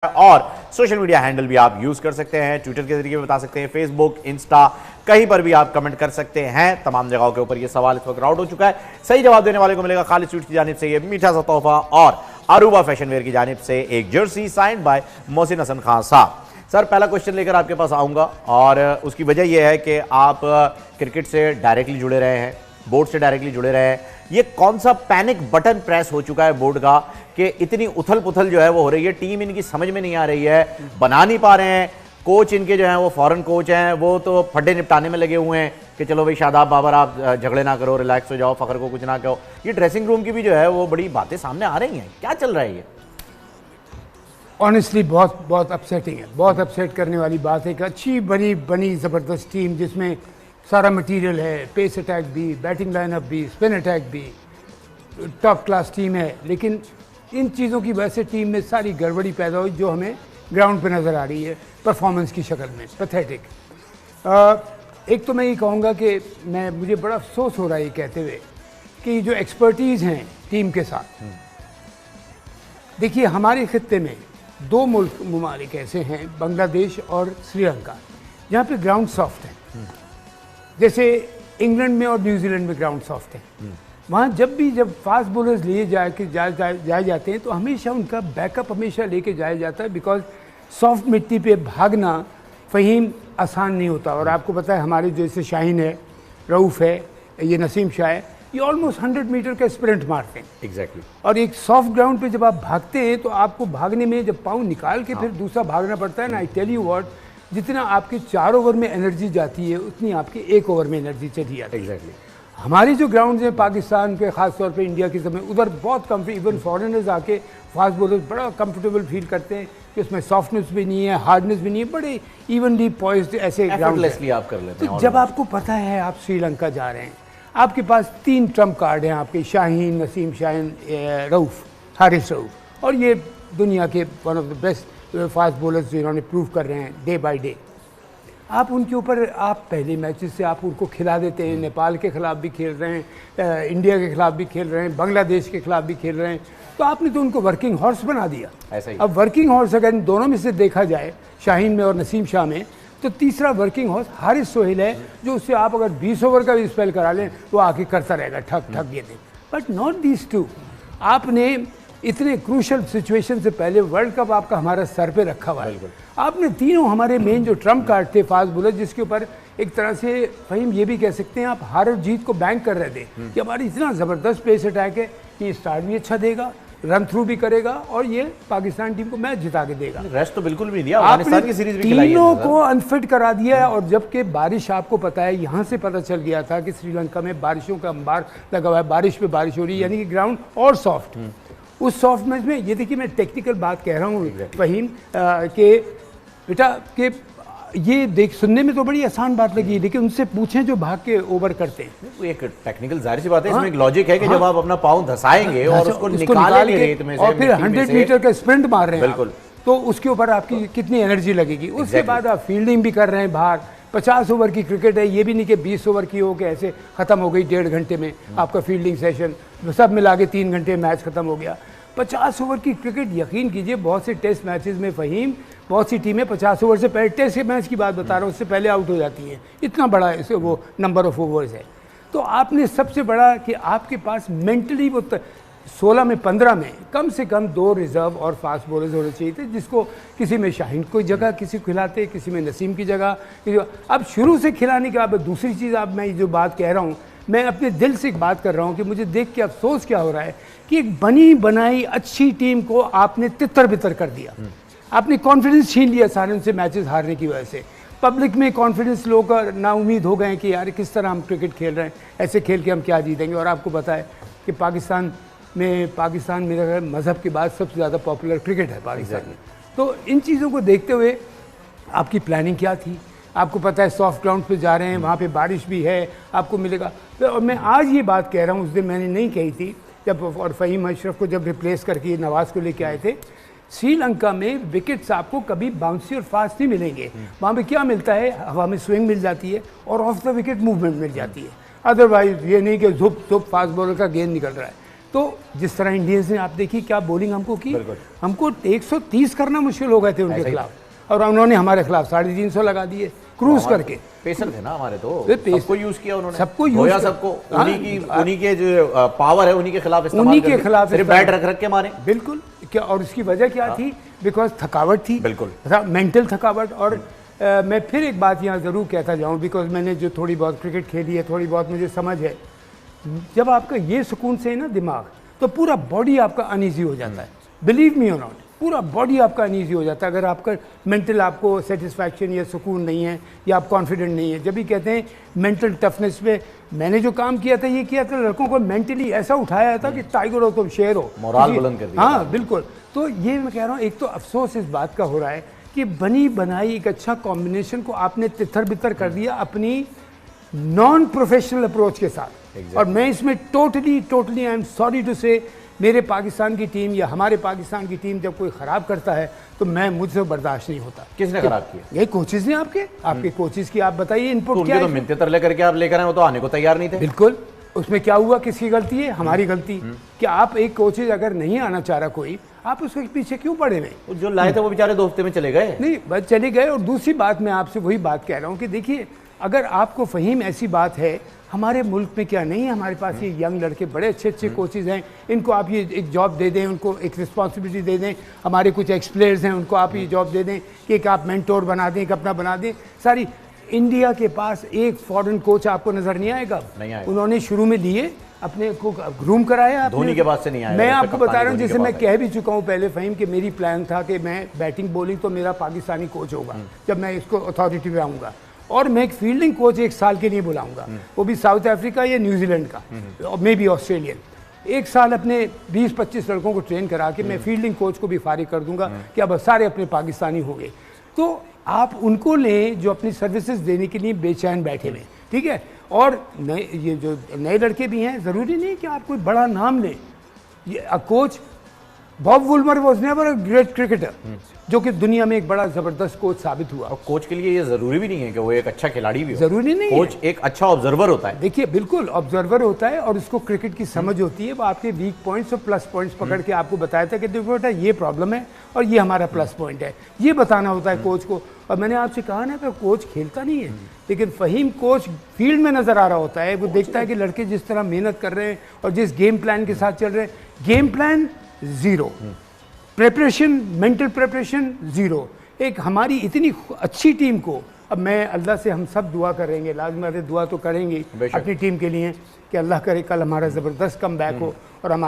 और social media handle भी आप यूज कर सकते हैं, ट्विटर के जरिए बता सकते हैं, फेसबुक, इंस्टा, कहीं पर भी आप कमेंट कर सकते हैं। तमाम जगहों के ऊपर ये सवाल इस वक्त राउट हो चुका है। सही जवाब देने वाले को मिलेगा खालिद स्वीट्स की जानिब से ये मीठा सा तोहफा और अरूबा फैशन वेयर की जानिब से एक jersey signed by Mohsin Hasan Khan साहब। सर, पहला क्वेश्चन लेकर आपके पास आऊंगा और उसकी वजह यह है कि आप क्रिकेट से डायरेक्टली जुड़े रहे हैं, बोर्ड से डायरेक्टली जुड़े रहे हैं। ये कौन सा पैनिक बटन प्रेस हो चुका है बोर्ड का कि इतनी उथल पुथल जो है वो हो रही है, टीम इनकी समझ में नहीं आ रही है, बना नहीं पा रहे हैं, कोच इनके जो हैं वो फॉरेन कोच हैं, वो तो फड्डे निपटाने में लगे हुए हैं कि चलो भाई शादाब बाबर आप झगड़े ना करो, रिलैक्स हो जाओ, फखर को कुछ ना कहो। ये ड्रेसिंग रूम की भी जो है वो बड़ी बातें सामने आ रही हैं, क्या चल रहा है ये? ऑनेस्टली बहुत अपसेटिंग है, बहुत अपसेट करने वाली बात है कि अच्छी बनी ज़बरदस्त टीम जिसमें सारा मटेरियल है, पेस अटैक भी, बैटिंग लाइनअप भी, स्पिन अटैक भी, टॉप क्लास टीम है, लेकिन इन चीज़ों की वजह से टीम में सारी गड़बड़ी पैदा हुई जो हमें ग्राउंड पे नज़र आ रही है परफॉर्मेंस की शक्ल में, पैथेटिक। एक तो मैं ये कहूँगा कि मुझे बड़ा अफसोस हो रहा है ये कहते हुए कि जो एक्सपर्टीज़ हैं टीम के साथ, देखिए हमारे खित्ते में दो ममालिक ऐसे हैं, बांग्लादेश और श्रीलंका, जहाँ पे ग्राउंड सॉफ्ट है। जैसे इंग्लैंड में और न्यूजीलैंड में ग्राउंड सॉफ्ट है। वहाँ जब फास्ट बॉलर्स लिए जाए जाते हैं तो हमेशा उनका बैकअप हमेशा लेके जाया जाता है, बिकॉज सॉफ्ट मिट्टी पे भागना फ़हीम आसान नहीं होता। और आपको पता है हमारे जैसे शाहीन है, रऊफ़ है, ये नसीम शाह है, ये ऑलमोस्ट 100 मीटर का स्प्रिंट मारते हैं। एग्जैक्टली। और एक सॉफ्ट ग्राउंड पे जब आप भागते हैं तो आपको भागने में जब पाँव निकाल के फिर दूसरा भागना पड़ता है ना, आई टेल यू व्हाट, जितना आपके 4 ओवर में एनर्जी जाती है उतनी आपके 1 ओवर में एनर्जी चली जाती है। एग्जैक्टली। हमारी जो ग्राउंड हैं पाकिस्तान के, ख़ास तौर पे इंडिया के समय, उधर बहुत कम्फर्ट, इवन फॉरेनर्स आके फास्ट बॉलर्स बड़ा कंफर्टेबल फील करते हैं कि उसमें सॉफ्टनेस भी नहीं है, हार्डनेस भी नहीं है, बड़े इवनली पॉइज्ड ऐसे ग्राउंड आप कर लेते हैं। तो जब आपको पता है आप श्रीलंका जा रहे हैं, आपके पास 3 ट्रम्प कार्ड हैं आपके, शाहीन, नसीम शाहीन, रऊफ़, हारिस रऊफ़, और ये दुनिया के one of the best fast bowlers जिन्होंने प्रूव कर रहे हैं डे बाय डे। आप उनके ऊपर आप पहले मैचेस से आप उनको खिला देते हैं। नेपाल के ख़िलाफ़ भी खेल रहे हैं, इंडिया के ख़िलाफ़ भी खेल रहे हैं, बांग्लादेश के ख़िलाफ़ भी खेल रहे हैं, तो आपने तो उनको वर्किंग हॉर्स बना दिया। ऐसा ही। अब वर्किंग हॉर्स अगर इन दोनों में से देखा जाए, शाहीन में और नसीम शाह में, तो तीसरा वर्किंग हॉर्स हारिस सोहेल है, जो उससे आप अगर 20 ओवर का भी स्पेल करा लें वो आके करता रहेगा, ठक ये दे। But not these two. आपने इतने क्रूशल सिचुएशन से पहले वर्ल्ड कप आपका हमारा सर पे रखा हुआ है, आपने तीनों हमारे मेन जो ट्रम्प कार्ड थे फास्ट बॉलर, जिसके ऊपर एक तरह से फ़हीम ये भी कह सकते हैं आप हार और जीत को बैंक कर रहे थे कि हमारी इतना ज़बरदस्त पेस अटैक है कि ये स्टार्ट भी अच्छा देगा, रन थ्रू भी करेगा और ये पाकिस्तान टीम को मैच जिता के देगा। रेस्ट तो बिल्कुल भी दिया, अफगानिस्तान की सीरीज भी खिलाई है। तीनों को अनफिट करा दिया है। और जबकि बारिश, आपको पता है यहाँ से पता चल गया था कि श्रीलंका में बारिशों का अंबार लगा हुआ है, बारिश पे बारिश हो रही है, यानी कि ग्राउंड और सॉफ्ट। उस सॉफ्ट मैच में ये देखिए, मैं टेक्निकल बात कह रहा हूँ फ़हीम, के बेटा के ये देख सुनने में तो बड़ी आसान बात लगी, लेकिन उनसे पूछें जो भाग के ओवर करते हैं। एक टेक्निकल जाहिर सी बात है, इसमें एक लॉजिक है कि जब आप अपना पाँव धसाएंगे और उसको निकालेंगे रेत में से और फिर 100 मीटर का स्प्रिंट मार रहे हैं, बिल्कुल, तो उसके ऊपर आपकी कितनी एनर्जी लगेगी। उसके बाद आप फील्डिंग भी कर रहे हैं बाहर। 50 ओवर की क्रिकेट है, ये भी नहीं कि 20 ओवर की हो कि ऐसे ख़त्म हो गई 1.5 घंटे में आपका फील्डिंग सेशन, सब मिला के 3 घंटे में मैच ख़त्म हो गया। 50 ओवर की क्रिकेट, यकीन कीजिए बहुत से टेस्ट मैचेस में फ़हीम, बहुत सी टीमें 50 ओवर से पहले, टेस्ट के मैच की बात बता रहा हूँ, उससे पहले आउट हो जाती हैं, इतना बड़ा इसे वो नंबर ऑफ ओवर्स है। तो आपने सबसे बड़ा कि आपके पास मेंटली वो 16 में 15 में कम से कम 2 रिजर्व और फास्ट बॉलर्स होने चाहिए थे, जिसको किसी में शाहीन को जगह किसी को खिलाते, किसी में नसीम की जगह। अब शुरू से खिलाने के बाद दूसरी चीज़, आप मैं जो बात कह रहा हूँ, मैं अपने दिल से एक बात कर रहा हूँ कि मुझे देख के अफसोस क्या हो रहा है कि एक बनी बनाई अच्छी टीम को आपने तितर बितर कर दिया। आपने कॉन्फिडेंस छीन लिया सारे उनसे मैचेस हारने की वजह से। पब्लिक में कॉन्फिडेंस लोग नाउम्मीद हो गए कि यार किस तरह हम क्रिकेट खेल रहे हैं, ऐसे खेल के हम क्या जीतेंगे। और आपको पता है कि पाकिस्तान मेरा मज़हब के बाद सबसे ज़्यादा पॉपुलर क्रिकेट है पाकिस्तान में। तो इन चीज़ों को देखते हुए आपकी प्लानिंग क्या थी? आपको पता है सॉफ्ट ग्राउंड पे जा रहे हैं, वहाँ पे बारिश भी है, आपको मिलेगा। और मैं आज ये बात कह रहा हूँ, उस दिन मैंने नहीं कही थी जब, और फ़हीम अशरफ को जब रिप्लेस करके नवाज़ को लेके आए थे, श्रीलंका में विकेट्स आपको कभी बाउंसी और फास्ट नहीं मिलेंगे। वहाँ पे क्या मिलता है, हवा में स्विंग मिल जाती है और ऑफ द विकेट मूवमेंट मिल जाती है। अदरवाइज ये नहीं कि झुप फास्ट बॉलर का गेंद निकल रहा है। तो जिस तरह इंडियंस ने आप देखिए क्या बॉलिंग हमको की, बिल्कुल। हमको 130 करना मुश्किल हो गए थे उनके खिलाफ, और उन्होंने हमारे खिलाफ 350 लगा दिए क्रूज करके। पेसर थे ना हमारे, तो पेसर। सबको यूज किया उन्होंने, सबको यूज धोया किया। सबको, हाँ, उन्हीं के जो पावर है उन्हीं के खिलाफ इस्तेमाल उन्हीं कर के दी। खिलाफ सिर्फ इस्तेमाल- बैट रख रख के मारे। बिल्कुल क्या, और उसकी वजह क्या थी? बिकॉज थकावट थी, बिल्कुल। मेंटल थकावट। और मैं फिर एक बात यहाँ ज़रूर कहता जाऊँ, बिकॉज मैंने जो थोड़ी बहुत क्रिकेट खेली है, थोड़ी बहुत मुझे समझ है, जब आपका ये सुकून से है ना दिमाग, तो पूरा बॉडी आपका अनईजी हो जाता है। बिलीव मी और नॉट, पूरा बॉडी आपका अनईजी हो जाता है अगर आपका मेंटल आपको सेटिस्फैक्शन या सुकून नहीं है, या आप कॉन्फिडेंट नहीं है। जब भी कहते हैं मेंटल टफनेस पे, मैंने जो काम किया था ये किया था, लड़कों को मेंटली ऐसा उठाया था कि टाइगर हो तुम शेर हो, मोराल बुलंद कर दिया। हाँ बिल्कुल। तो ये मैं कह रहा हूँ, एक तो अफसोस इस बात का हो रहा है कि बनी बनाई एक अच्छा कॉम्बिनेशन को आपने तितर बितर कर दिया अपनी नॉन प्रोफेशनल अप्रोच के साथ। और मैं इसमें totally I am sorry to say, मेरे पाकिस्तान की टीम या हमारे पाकिस्तान की टीम जब कोई ख़राब करता है तो मैं मुझसे बर्दाश्त नहीं होता। किसने खराब किया? ये कोचेज ने आपके कोचेज की आप बताइए इनपुट तो क्या उनके है? तो मिन्नतें तरले करके आप लेकर आए, वो तो आने को तैयार नहीं थे। बिल्कुल। उसमें क्या हुआ, किसकी गलती है? हमारी गलती। कि आप एक कोचेज अगर नहीं आना चाह रहा कोई, आप उसके पीछे क्यों पड़े हुए? जो लाए थे वो बेचारे 2 हफ्ते में चले गए। नहीं बस चले गए। और दूसरी बात मैं आपसे वही बात कह रहा हूँ कि देखिए, अगर आपको फ़हीम ऐसी बात है, हमारे मुल्क में क्या नहीं है, हमारे पास ये यंग लड़के बड़े अच्छे कोचेज़ हैं, इनको आप ये एक जॉब दे दें, उनको एक रिस्पॉन्सिबिलिटी दे दें। हमारे कुछ एक्स प्लेयर्स हैं, उनको आप ये जॉब दे दें कि एक आप मेंटोर बना दें, एक अपना बना दें। सारी इंडिया के पास एक फॉरेन कोच आपको नज़र नहीं आएगा। नहीं आएगा। उन्होंने शुरू में लिए, अपने को ग्रूम कराया। धोनी के बाद से नहीं आया। मैं आपको बता रहा हूँ, जैसे मैं कह भी चुका हूँ पहले फ़हीम, कि मेरी प्लान था कि मैं बैटिंग बॉलिंग तो मेरा पाकिस्तानी कोच होगा जब मैं इसको अथॉरिटी पे आऊँगा, और मैं एक फील्डिंग कोच 1 साल के लिए बुलाऊंगा, वो भी साउथ अफ्रीका या न्यूजीलैंड का, और मे बी ऑस्ट्रेलियन। 1 साल अपने 20-25 लड़कों को ट्रेन करा के मैं फील्डिंग कोच को भी फारिग कर दूंगा कि अब सारे अपने पाकिस्तानी हो गए। तो आप उनको लें जो अपनी सर्विसेज देने के लिए बेचैन बैठे हुए, ठीक है। और नए, ये जो नए लड़के भी हैं, ज़रूरी नहीं कि आप कोई बड़ा नाम लें। ये coach Bob Woolmer was never a great cricketer, जो कि दुनिया में एक बड़ा ज़बरदस्त कोच साबित हुआ। और कोच के लिए ये जरूरी भी नहीं है कि वो एक अच्छा खिलाड़ी भी हो। ज़रूरी नहीं कोच एक अच्छा ऑब्जर्वर होता है। देखिए बिल्कुल ऑब्जर्वर होता है, और उसको क्रिकेट की समझ होती है। वो आपके वीक पॉइंट्स और प्लस पॉइंट्स पकड़ के आपको बताया था कि देखो बेटा ये प्रॉब्लम है और ये हमारा प्लस पॉइंट है, ये बताना होता है कोच को। और मैंने आपसे कहा ना कि कोच खेलता नहीं है, लेकिन फ़हीम कोच फील्ड में नज़र आ रहा होता है। वो देखता है कि लड़के जिस तरह मेहनत कर रहे हैं और जिस गेम प्लान के साथ चल रहे हैं, game plan zero, preparation, mental preparation zero. एक हमारी इतनी अच्छी टीम को, अब मैं अल्लाह से हम सब दुआ करेंगे, लाजमी दुआ तो करेंगे अपनी टीम के लिए कि अल्लाह करे कल हमारा ज़बरदस्त कम बैक हो और हम